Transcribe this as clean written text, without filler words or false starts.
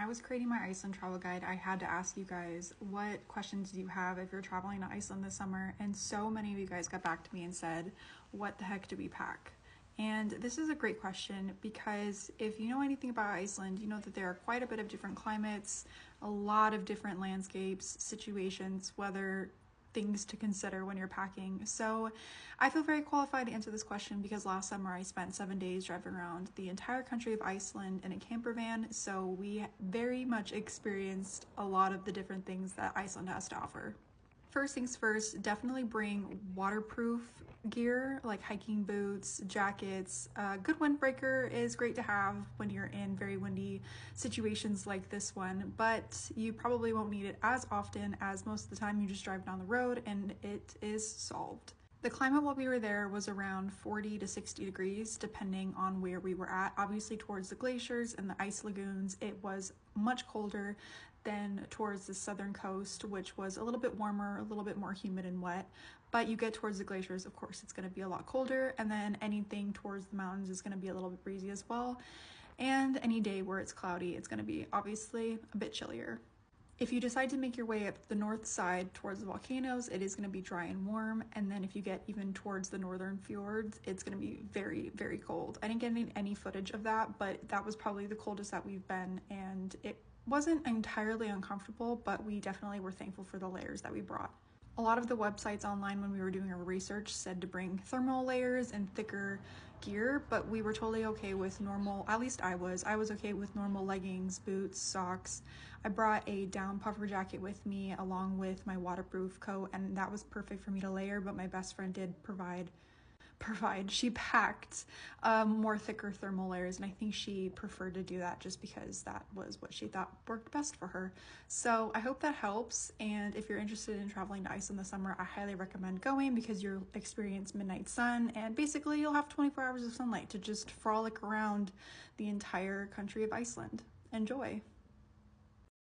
I was creating my Iceland travel guide, I had to ask you guys, what questions do you have if you're traveling to Iceland this summer? And so many of you guys got back to me and said, what the heck do we pack? And this is a great question because if you know anything about Iceland, you know that there are quite a bit of different climates, a lot of different landscapes, situations, weather, things to consider when you're packing. So I feel very qualified to answer this question because last summer I spent 7 days driving around the entire country of Iceland in a camper van. So we very much experienced a lot of the different things that Iceland has to offer. First things first, definitely bring waterproof gear like hiking boots, jackets. A good windbreaker is great to have when you're in very windy situations like this one, but you probably won't need it as often as most of the time you just drive down the road and it is solved. The climate while we were there was around 40 to 60 degrees, depending on where we were at. Obviously, towards the glaciers and the ice lagoons, it was much colder than towards the southern coast, which was a little bit warmer, a little bit more humid and wet. But you get towards the glaciers, of course, it's going to be a lot colder. And then anything towards the mountains is going to be a little bit breezy as well. And any day where it's cloudy, it's going to be obviously a bit chillier. If you decide to make your way up the north side towards the volcanoes, it is going to be dry and warm. And then if you get even towards the northern fjords, it's going to be very, very cold. I didn't get any footage of that, but that was probably the coldest that we've been. And it wasn't entirely uncomfortable, but we definitely were thankful for the layers that we brought. A lot of the websites online when we were doing our research said to bring thermal layers and thicker gear, but we were totally okay with normal, at least I was okay with normal leggings, boots, socks. I brought a down puffer jacket with me along with my waterproof coat, and that was perfect for me to layer, but my best friend did she packed more thicker thermal layers, and I think she preferred to do that just because that was what she thought worked best for her. So I hope that helps, and if you're interested in traveling to Iceland this summer, I highly recommend going because you'll experience midnight sun, and basically you'll have 24 hours of sunlight to just frolic around the entire country of Iceland. Enjoy!